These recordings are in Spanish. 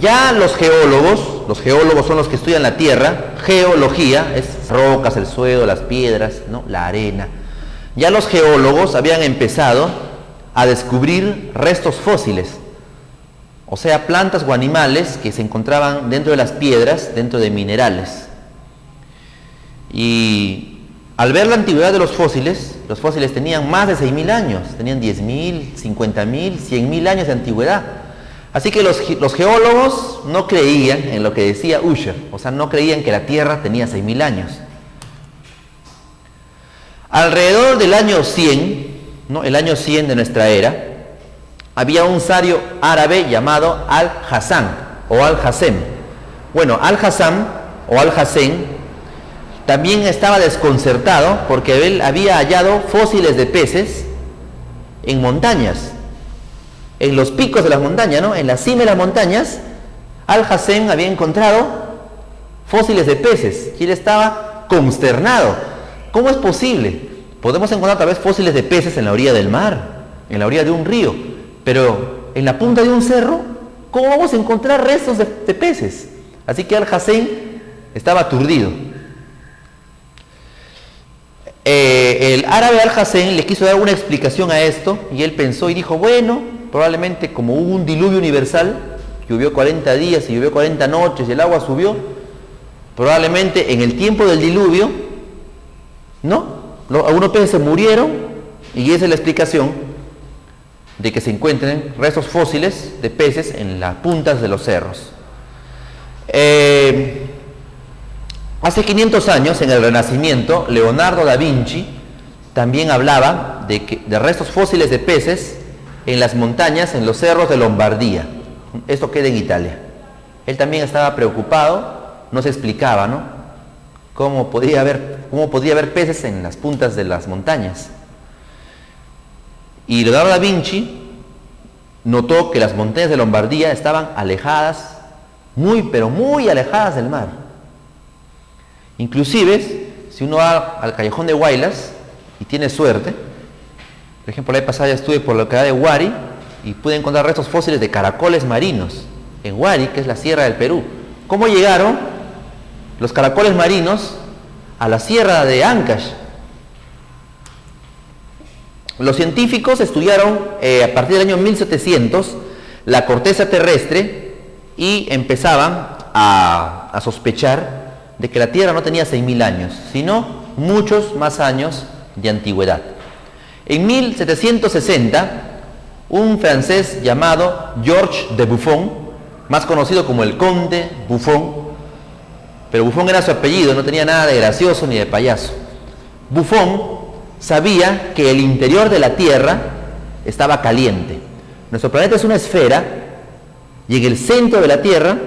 Ya los geólogos son los que estudian la Tierra. Geología es rocas, el suelo, las piedras, ¿no? La arena. Ya los geólogos habían empezado a descubrir restos fósiles, o sea, plantas o animales que se encontraban dentro de las piedras, dentro de minerales. Y al ver la antigüedad de los fósiles tenían más de 6.000 años, tenían 10.000, 50.000, 100.000 años de antigüedad. Así que los geólogos no creían en lo que decía Ussher, o sea, no creían que la Tierra tenía 6.000 años. Alrededor del año 100, ¿no? El año 100 de nuestra era, había un sabio árabe llamado Al-Hasan o Al-Hassem. Bueno, Al-Hasan o Al-Hassen también estaba desconcertado porque él había hallado fósiles de peces en montañas, en los picos de las montañas, ¿no? En la cima de las montañas, Al-Hassen había encontrado fósiles de peces y él estaba consternado. ¿Cómo es posible? Podemos encontrar tal vez fósiles de peces en la orilla del mar, en la orilla de un río, pero en la punta de un cerro, ¿cómo vamos a encontrar restos de peces? Así que Al-Hassen estaba aturdido. El árabe Al-Hassen le quiso dar una explicación a esto y él pensó y dijo, bueno, probablemente como hubo un diluvio universal, llovió 40 días y llovió 40 noches y el agua subió, probablemente en el tiempo del diluvio, ¿no? Algunos peces se murieron y esa es la explicación de que se encuentren restos fósiles de peces en las puntas de los cerros. Hace 500 años, en el Renacimiento, Leonardo da Vinci también hablaba de restos fósiles de peces en las montañas, en los cerros de Lombardía. Esto queda en Italia. Él también estaba preocupado, no se explicaba, ¿no? ¿Cómo podía haber peces en las puntas de las montañas? Y Leonardo da Vinci notó que las montañas de Lombardía estaban alejadas, pero muy alejadas del mar. Inclusive, si uno va al callejón de Huaylas y tiene suerte, por ejemplo, la vez pasada ya estuve por la localidad de Huari y pude encontrar restos fósiles de caracoles marinos en Huari, que es la sierra del Perú. ¿Cómo llegaron los caracoles marinos a la sierra de Ancash? Los científicos estudiaron a partir del año 1700 la corteza terrestre y empezaban a sospechar de que la Tierra no tenía 6.000 años, sino muchos más años de antigüedad. En 1760, un francés llamado Georges de Buffon, más conocido como el Conde Buffon, pero Buffon era su apellido, no tenía nada de gracioso ni de payaso. Buffon sabía que el interior de la Tierra estaba caliente. Nuestro planeta es una esfera y en el centro de la Tierra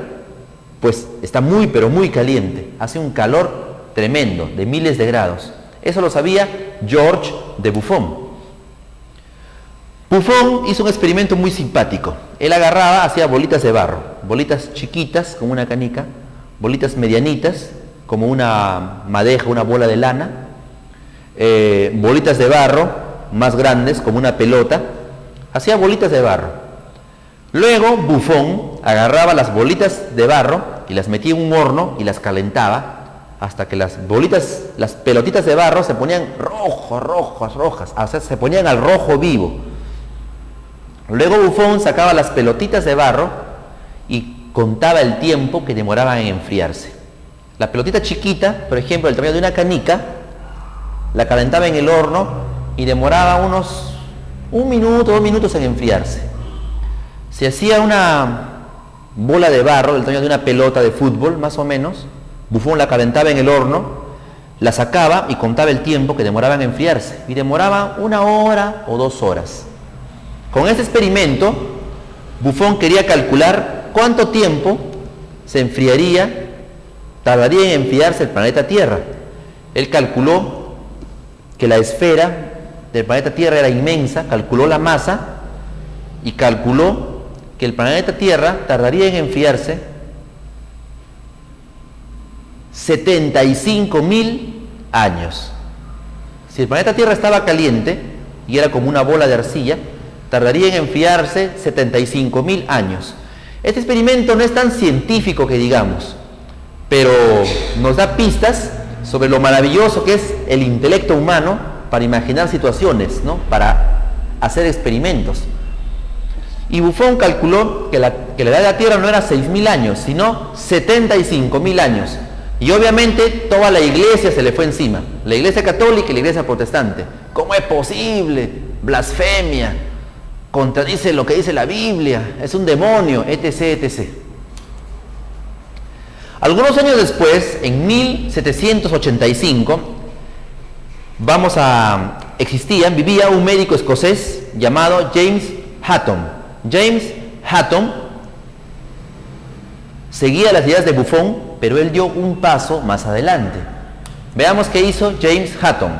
pues está muy pero muy caliente, hace un calor tremendo de miles de grados. Eso lo sabía Georges de Buffon. Buffon hizo un experimento muy simpático. Él agarraba, hacía bolitas de barro, bolitas chiquitas como una canica, bolitas medianitas como una madeja, una bola de lana, bolitas de barro más grandes como una pelota, hacía bolitas de barro. Luego Buffon agarraba las bolitas de barro y las metía en un horno y las calentaba hasta que las pelotitas de barro se ponían rojas, o sea, se ponían al rojo vivo. Luego Buffon sacaba las pelotitas de barro y contaba el tiempo que demoraban en enfriarse. La pelotita chiquita, por ejemplo, del tamaño de una canica, la calentaba en el horno y demoraba unos 1 minuto, 2 minutos en enfriarse. Se hacía una bola de barro del tamaño de una pelota de fútbol, más o menos. Buffon la calentaba en el horno, la sacaba y contaba el tiempo que demoraba en enfriarse. Y demoraba 1 hora o 2 horas. Con este experimento, Buffon quería calcular cuánto tiempo tardaría en enfriarse el planeta Tierra. Él calculó que la esfera del planeta Tierra era inmensa, calculó la masa y calculó que el planeta Tierra tardaría en enfriarse 75.000 años. Si el planeta Tierra estaba caliente y era como una bola de arcilla, tardaría en enfriarse 75.000 años. Este experimento no es tan científico que digamos, pero nos da pistas sobre lo maravilloso que es el intelecto humano para imaginar situaciones, ¿no? Para hacer experimentos. Y Buffon calculó que la edad de la Tierra no era 6.000 años, sino 75.000 años. Y obviamente toda la iglesia se le fue encima, la iglesia católica y la iglesia protestante. ¿Cómo es posible? Blasfemia, contradice lo que dice la Biblia, es un demonio, etc., etc. Algunos años después, en 1785, vivía un médico escocés llamado James Hutton. James Hutton seguía las ideas de Buffon, pero él dio un paso más adelante. Veamos qué hizo James Hutton.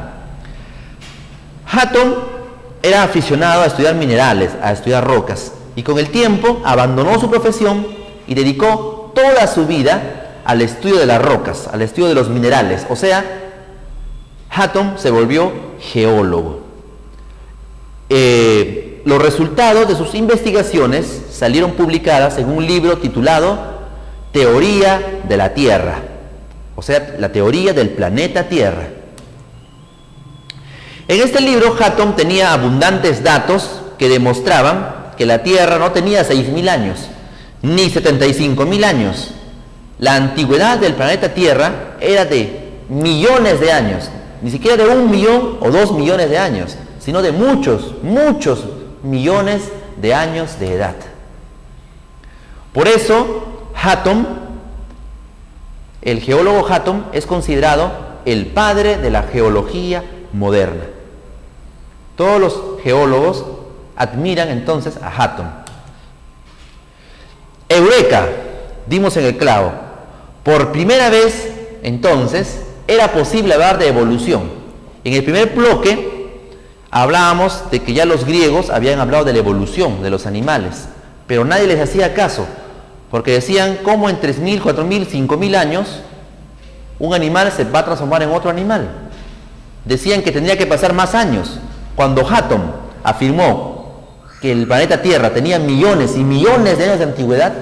Hutton era aficionado a estudiar minerales, a estudiar rocas, y con el tiempo abandonó su profesión y dedicó toda su vida al estudio de las rocas, al estudio de los minerales. O sea, Hutton se volvió geólogo. Los resultados de sus investigaciones salieron publicadas en un libro titulado Teoría de la Tierra, o sea, la teoría del planeta Tierra. En este libro, Hutton tenía abundantes datos que demostraban que la Tierra no tenía 6.000 años, ni 75.000 años. La antigüedad del planeta Tierra era de millones de años, ni siquiera de 1 millón o 2 millones de años, sino de muchos, muchos millones de años de edad. Por eso, Hutton, el geólogo Hutton, es considerado el padre de la geología moderna. Todos los geólogos admiran entonces a Hutton. ¡Eureka! Dimos en el clavo. Por primera vez, entonces, era posible hablar de evolución. En el primer bloque hablábamos de que ya los griegos habían hablado de la evolución de los animales, pero nadie les hacía caso, porque decían cómo en 3.000, 4.000, 5.000 años un animal se va a transformar en otro animal. Decían que tendría que pasar más años. Cuando Hutton afirmó que el planeta Tierra tenía millones y millones de años de antigüedad,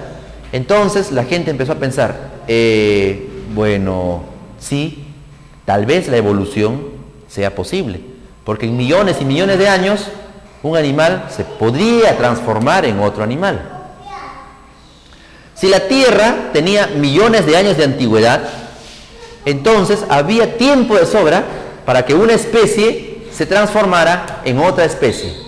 entonces la gente empezó a pensar, bueno, sí, tal vez la evolución sea posible, porque en millones y millones de años un animal se podría transformar en otro animal. Si la Tierra tenía millones de años de antigüedad, entonces había tiempo de sobra para que una especie se transformara en otra especie.